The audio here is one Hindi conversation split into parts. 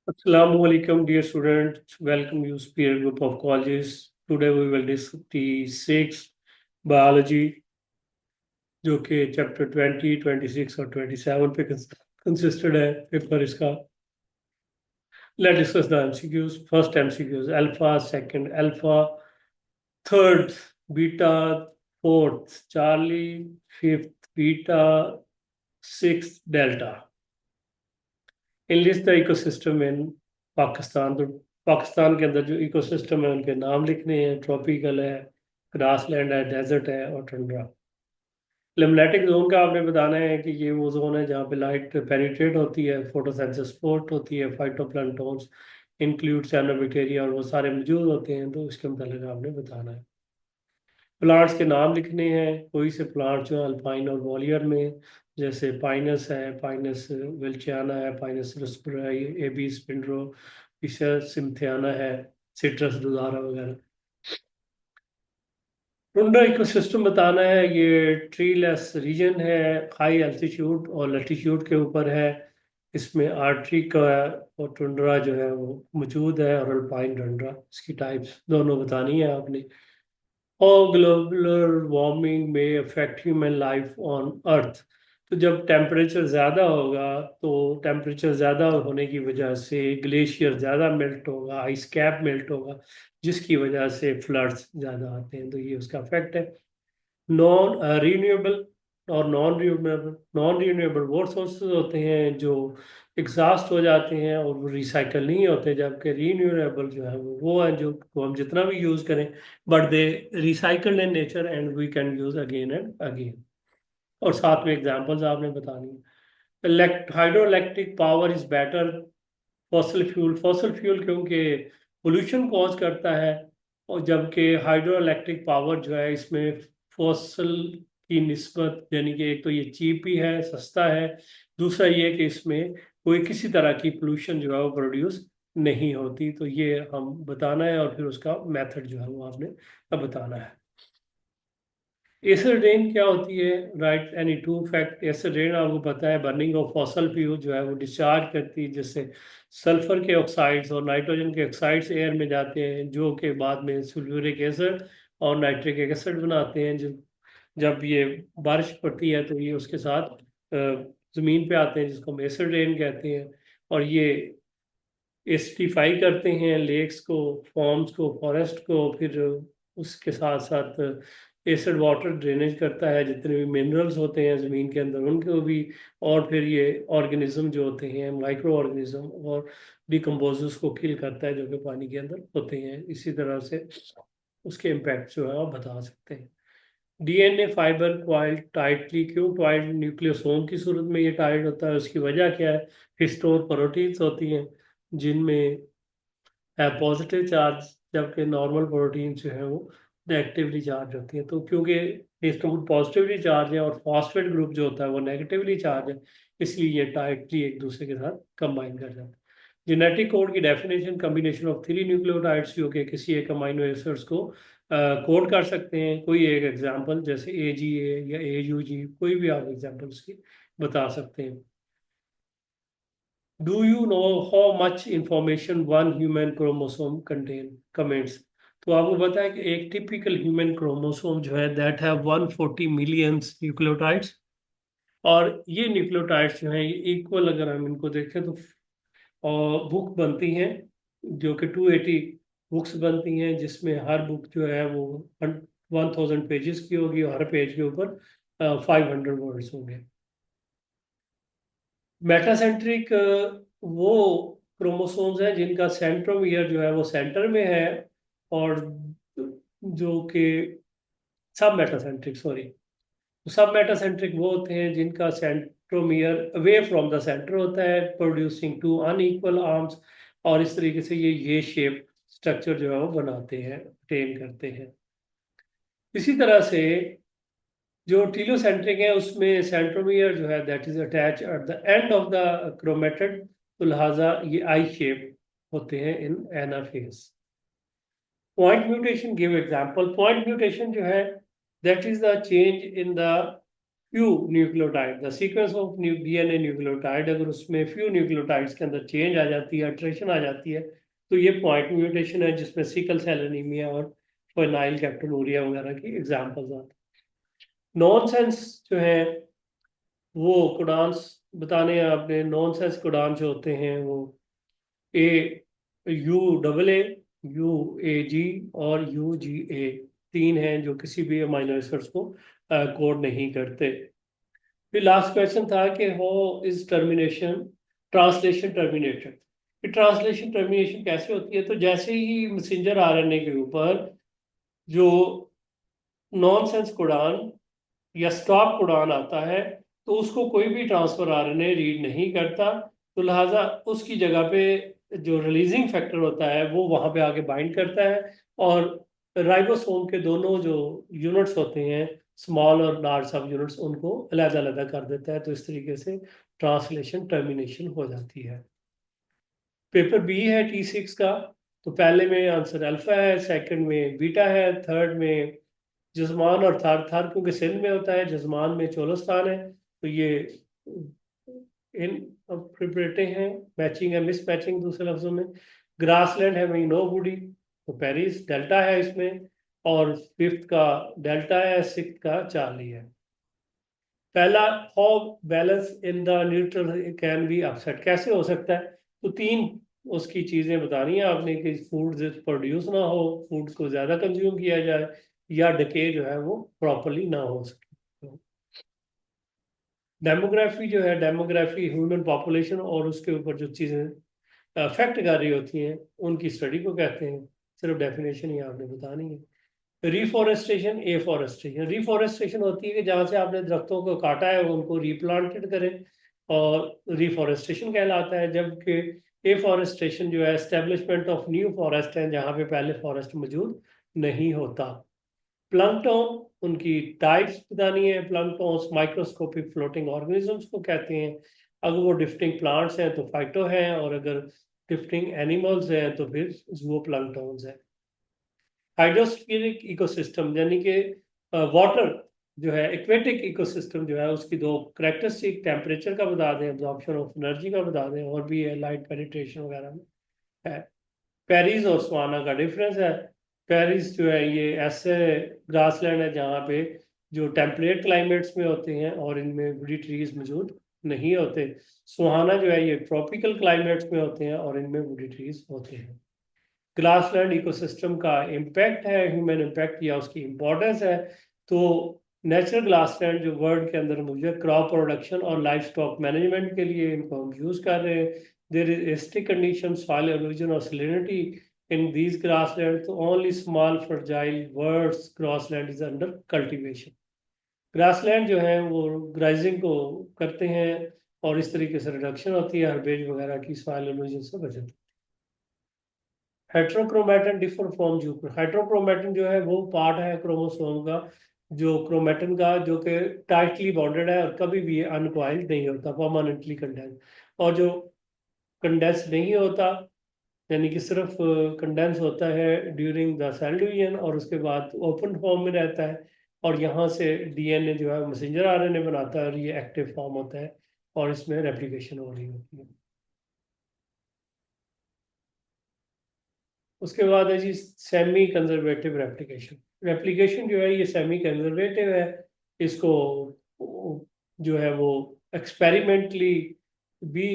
Assalamu alaikum, dear students. Welcome you, Spear Group of Colleges. Today we will discuss the sixth biology, जो कि चैप्टर 20, 26 और 27 पे कंसिस्टेड है पेपर इसका. Let's discuss the MCQs. First MCQs: alpha, second alpha, third beta, fourth Charlie, fifth beta, sixth delta. Enlist the ecosystem in Pakistan. तो पाकिस्तान के अंदर जो इकोसिस्टम है उनके नाम लिखने हैं. ट्रॉपिकल है, ग्रासलैंड है, डेजर्ट है और टंड्रा. लिम्फेटिक जोन का आपने बताना है कि ये वो जोन है जहाँ पे लाइट पेनिट्रेट होती है, फोटोसिंथेसिस सपोर्ट होती है, फाइटोप्लैंक्टन्स इंक्लूड साइनोबैक्टीरिया और वो सारे मौजूद होते हैं. तो इसके मतलब आपने बताना है. प्लांट्स के नाम लिखने हैं. कोई से प्लांट जो है अल्पाइन और वॉलियर में, जैसे पाइनस है, पाइनस विल्चियाना है, पाइनस रुस्पराई, एबी स्पिंड्रो, पिशर सिम्थियाना है, सिट्रस दुधारा वगैरह. टुंड्रा इकोसिस्टम बताना है. ये ट्रीलेस रीजन है, हाई एल्टीट्यूड और लैटीट्यूड के ऊपर है. इसमें आर्ट्री का और टुंड्रा जो है वो मौजूद है, और अल्पाइन टुंड्रा. इसकी टाइप्स दोनों बतानी है आपने. और ग्लोबल वार्मिंग में affect human life on earth. तो जब टेम्परेचर ज़्यादा होगा, तो टेम्परेचर ज़्यादा होने की वजह से ग्लेशियर ज़्यादा मेल्ट होगा, आइस कैप मेल्ट होगा, जिसकी वजह से फ्लड्स ज़्यादा आते हैं. तो ये उसका इफेक्ट है. नॉन रीन्यूएबल और नॉन रीन्यूएबल वो सोर्सेज होते हैं जो एग्जॉस्ट हो जाते हैं और वो रिसाइकल नहीं होते, जबकि रीन्यूएबल जो है वो है जो को हम जितना भी यूज करें, but they recycled in nature and we can use again and again. और साथ में एग्जांपल्स आपने बतानी है. Hydroelectric power is better fossil fuel क्योंकि पोल्यूशन कॉज करता है, और जबकि हाइड्रो इलेक्ट्रिक पावर जो है इसमें फॉसिल की निस्बत, यानी कि एक तो ये चीप ही है, सस्ता है. दूसरा ये कि इसमें कोई किसी तरह की पोल्यूशन जो है वो प्रोड्यूस नहीं होती. तो ये हम बताना है, और फिर उसका मेथड जो है वो आपने अब बताना है. एसिड रेन क्या होती है? Right any two fact. Acid rain आपको पता है बर्निंग ऑफ फॉसल फ्यूल जो है वो डिस्चार्ज करती है, जिससे सल्फर के ऑक्साइड्स और नाइट्रोजन के ऑक्साइड्स एयर में जाते हैं, जो कि बाद में सल्फ्यूरिक एसिड और नाइट्रिक एसिड बनाते हैं. जब ये बारिश पड़ती है तो ये उसके साथ ज़मीन पे आते हैं, जिसको हम एसिड रेन कहते हैं. और ये एसिडिफाई करते हैं लेक्स को, फॉर्म्स को, फॉरेस्ट को. फिर उसके साथ साथ एसिड वाटर ड्रेनेज करता है जितने भी मिनरल्स होते हैं ज़मीन के अंदर उनको भी. और फिर ये ऑर्गेनिज्म जो होते हैं, माइक्रो ऑर्गेनिज्म और डिकम्पोजर्स को किल करता है, जो कि पानी के अंदर होते हैं. इसी तरह से उसके इम्पैक्ट जो है आप बता सकते हैं. DNA fibre coiled tightly. क्यों क्वाइल्ड? न्यूक्लियोसोम की सूरत में ये टाइट होता है. उसकी वजह क्या है? हिस्टोन प्रोटीन्स होती हैं जिनमें है पॉजिटिव चार्ज, जबकि नॉर्मल प्रोटीन जो है वो नेगेटिवली चार्ज होती हैं. तो क्योंकि हिस्टोन पॉजिटिवली चार्ज है और फॉस्फेट ग्रुप जो होता है वो नेगेटिवली चार्ज है, इसलिए ये टाइटली एक दूसरे के साथ कंबाइन कर जाते हैं. जेनेटिक कोड की definition: combination of three nucleotides जो कि किसी एक अमाइनो एसिड्स को कोड कर सकते हैं. कोई एक एग्जांपल जैसे AGA या AUG, कोई भी आप एग्जांपल उसकी बता सकते हैं. Do you know how much information one human chromosome contain? Comments. तो आपको पता है कि एक टिपिकल ह्यूमन क्रोमोसोम जो है दैट है 140 मिलियंस न्यूक्लियोटाइड्स. और ये न्यूक्लियोटाइड्स जो हैं ये इक्वल, अगर हम इनको देखें तो बुक बनती हैं, जो कि 280 बुक्स बनती हैं, जिसमें हर बुक जो है वो 1000 पेजेस की होगी और हर पेज के ऊपर 500 वर्ड्स होंगे. मेटासेंट्रिक वो क्रोमोसोम्स हैं जिनका सेंट्रोमियर जो है वो सेंटर में है, और जो कि सब मेटासेंट्रिक, सॉरी, सब मेटासेंट्रिक वो होते हैं जिनका centromere away from the centre होता है, प्रोड्यूसिंग टू अनइक्वल आर्म्स. और इस तरीके से ये शेप स्ट्रक्चर जो है वो बनाते हैं, अटेन करते हैं. इसी तरह से जो टीलोसेंट्रिक है उसमें सेंट्रोमियर जो है that is attach at the end of the chromatid. तो लिहाजा ये आई शेप होते हैं इन anaphase. Point mutation, give example. Point mutation जो है that is the change in the few nucleotide, the sequence of DNA nucleotide, अगर उसमें फ्यू न्यूक्लियोटाइड्स के अंदर चेंज आ जाती है, अल्ट्रेशन आ जाती है, तो ये पॉइंट म्यूटेशन है, जिसमें सिकल सेल एनीमिया और फेनाइल कैप्टोनूरिया वगैरह की एग्जाम्पल्स आते हैं। नॉनसेंस जो है वो कोडान्स बताने हैं आपने। नॉनसेंस कोडान जो होते हैं वो ए यू डबल यू ए जी और यू जी ए, तीन हैं जो किसी भी अमाइनो एसिड्स को कोड नहीं करते। फिर लास्ट क्वेश्चन था कि how is termination translation terminated. Translation termination कैसे होती है? तो जैसे ही मैसेंजर आरएनए के ऊपर जो नॉनसेंस कोडान या स्टॉप कोडान आता है, तो उसको कोई भी ट्रांसफर आरएनए रीड नहीं करता, तो लिहाजा उसकी जगह पे जो रिलीजिंग फैक्टर होता है वो वहां पे आके बाइंड करता है, और राइबोसोम के दोनों जो यूनिट्स होते हैं, स्मॉल और लार्ज सब यूनिट्स, उनको अलग-अलग कर देता है। तो इस तरीके से ट्रांसलेशन टर्मिनेशन हो जाती है। पेपर बी है T6 का, तो पहले में आंसर अल्फा है, सेकंड में बीटा है, थर्ड में जजमान, और थर्ड थर्ड क्योंकि सिंध में होता है, जजमान में चोलस्तान है, तो ये इन प्रिपरेटे हैं, मैचिंग है मिस मैचिंग दूसरे लफ्जों में। ग्रासलैंड है वही नो बूडी, तो पेरिस डेल्टा है इसमें, और फिफ्थ का डेल्टा है, सिक्स का चार्ली है। पहला, how balance in the neutral can be upset, कैसे हो सकता है? तो तीन उसकी चीजें बतानी है आपने कि फूड प्रोड्यूस ना हो, फूड को ज्यादा कंज्यूम किया जाए, या डके जो है वो प्रॉपरली ना हो सके। डेमोग्राफी जो है, डेमोग्राफी ह्यूमन पॉपुलेशन और उसके ऊपर जो चीजें अफेक्ट कर रही होती हैं उनकी स्टडी को कहते हैं। सिर्फ डेफिनेशन ही आपने बतानी है। Reforestation, afforestation. रिफॉरेस्टेशन होती है कि जहाँ से आपने दरख्तों को काटा है उनको रिप्लांटेड करें, और रिफॉरेस्टेशन कहलाता है। जबकि एफॉरेस्टेशन जो है एस्टेब्लिशमेंट ऑफ न्यू फॉरेस्ट है, जहाँ पे पहले फॉरेस्ट मौजूद नहीं होता। प्लैंकटन, उनकी टाइप्स बतानी है। प्लैंकटन्स माइक्रोस्कोपिक फ्लोटिंग ऑर्गेनिजम्स को कहते हैं। अगर वो डिफ्टिंग प्लांट्स हैं तो फाइटो हैं, और अगर डिफ्टिंग एनिमल्स हैं तो फिर जूओप्लैंक्टन्स हैं। हाइड्रोस्फीरिक इकोसिस्टम यानी कि वाटर जो है, एक्वेटिक इकोसिस्टम जो है, उसकी दो करेक्टरिस्टिक, टेम्परेचर का बता दें, एब्जॉर्प्शन ऑफ एनर्जी का बता दें, और भी है लाइट पेनिट्रेशन वगैरह में है। पेरिस और सवाना का डिफरेंस है। पेरिस जो है ये ऐसे ग्रासलैंड है जहाँ पे जो टेम्परेट क्लाइमेट्स में होते हैं और इनमें बड़ी ट्रीज मौजूद नहीं होते। सुहाना जो है ये ट्रॉपिकल क्लाइमेट्स में होते हैं और इनमें बड़ी ट्रीज होते हैं। ग्रासलैंड इकोसिस्टम का इम्पैक्ट है, ह्यूमन इम्पैक्ट या उसकी इम्पोर्टेंस है। तो नेचुरल ग्रासलैंड जो वर्ल्ड के अंदर मौजूद है, क्रॉप प्रोडक्शन और लाइफ स्टॉक मैनेजमेंट के लिए इनको हम यूज कर रहे हैं। देयर इज एस्टिक कंडीशन, सॉइल इरोजन और सैलिनिटी इन दीज ग्रासलैंड, तो only small fertile words grassland is under cultivation. Grassland जो है वो ग्राइजिंग को करते हैं, और इस तरीके से रिडक्शन होती है हर्बेज वगैरह की, सॉइल इरोजन से बचत। हेट्रोक्रोमेटन डिफर फ्रॉम जूपर। हेट्रोक्रोमेटन जो है वो पार्ट है क्रोमोसोम का, जो क्रोमेटन का, जो कि टाइटली बॉन्डेड है और कभी भी अनकॉइल्ड नहीं होता, परमानेंटली कंडेंस। और जो कंडेंस नहीं होता, यानी कि सिर्फ कंडेंस होता है ड्यूरिंग द सेल डिवीजन, और उसके बाद ओपन फॉर्म में रहता है, और यहाँ से डीएनए जो है मैसेंजर आरएनए बनाता है, और ये एक्टिव फॉर्म होता है, और इसमें रेप्लिकेशन हो रही होती है। उसके बाद है G semi conservative replication. Replication जो है ये सेमी कंजर्वेटिव है। इसको जो है वो एक्सपेरिमेंटली भी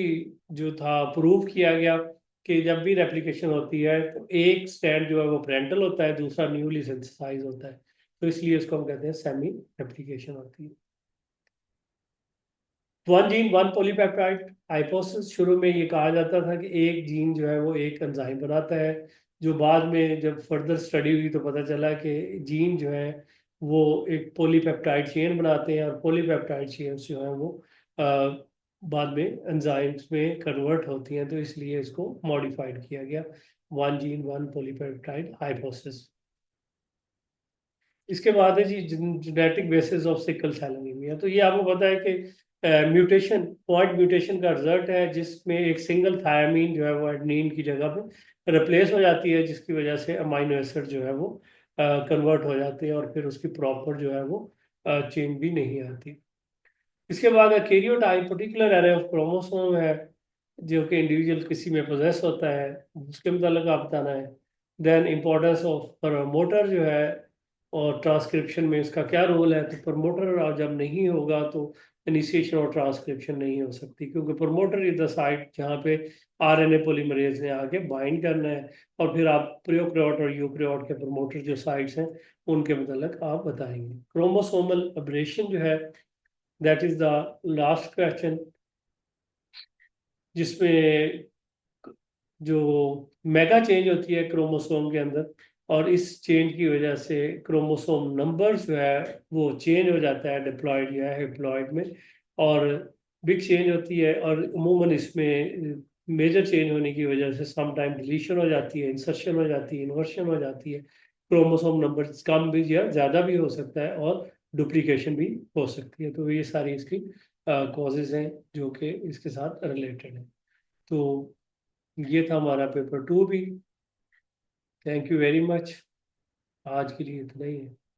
जो था प्रूव किया गया कि जब भी रेप्लिकेशन होती है तो एक स्टैंड जो है वो पेरेंटल होता है, दूसरा न्यूली सिंथेसाइज होता है, तो इसलिए इसको हम कहते हैं सेमी रेप्लिकेशन होती है। One gene one polypeptide hypothesis, शुरू में ये कहा जाता था कि एक जीन जो है वो एक एंजाइम बनाता है। जो बाद में जब फर्दर स्टडी हुई तो पता चला कि जीन जो है वो एक पॉलीपेप्टाइड चेन बनाते हैं, और पॉलीपेप्टाइड चेन जो है वो अ, बाद में एंजाइम्स में कन्वर्ट होती हैं, तो इसलिए इसको मॉडिफाइड किया गया। One gene one polypeptide hypothesis. इसके बाद है जी genetic basis of sickle cell anaemia. तो ये आपको पता है कि म्यूटेशन, पॉइंट म्यूटेशन का रिजल्ट है, जिसमें एक सिंगल थायमीन जो है वो एडनीन की जगह पे रिप्लेस हो जाती है, जिसकी वजह से अमाइनो एसिड जो है वो कन्वर्ट हो जाते हैं, और फिर उसकी प्रॉपर जो है वो चेंज भी नहीं आती। इसके बाद karyotype particular array of chromosome है जो कि इंडिविजुअल किसी में पोजेस होता है, उसके मतलब आप बताना है। देन इम्पोर्टेंस ऑफ प्रमोटर जो है और ट्रांसक्रिप्शन में इसका क्या रोल है, तो प्रमोटर जब नहीं होगा तो इनिशिएशन और ट्रांसक्रिप्शन नहीं हो सकती, क्योंकि प्रमोटर इज द साइट जहाँ पे आरएनए पॉलीमरेज ने आके बाइंड करना है, और फिर आप प्रोकैरियोट और यूकैरियोट के प्रमोटर जो साइट्स हैं उनके मतलब आप बताएंगे। क्रोमोसोमल अबरेशन जो है, that is the last question, जिसमें जो मेगा चेंज होती है क्रोमोसोम के अंदर, और इस चेंज की वजह से क्रोमोसोम नंबर जो है वो चेंज हो जाता है डिप्लॉयड या हैप्लॉयड में, और बिग चेंज होती है। और अमूमन इसमें मेजर चेंज होने की वजह से सम टाइम डिलीशन हो जाती है, इंसर्शन हो जाती है, इन्वर्शन हो जाती है, क्रोमोसोम नंबर कम भी या ज़्यादा भी हो सकता है, और डुप्लीकेशन भी हो सकती है। तो ये सारी इसकी कॉजेज हैं जो कि इसके साथ रिलेटेड है। तो ये था हमारा पेपर 2 भी। Thank you very much. आज के लिए इतना ही है।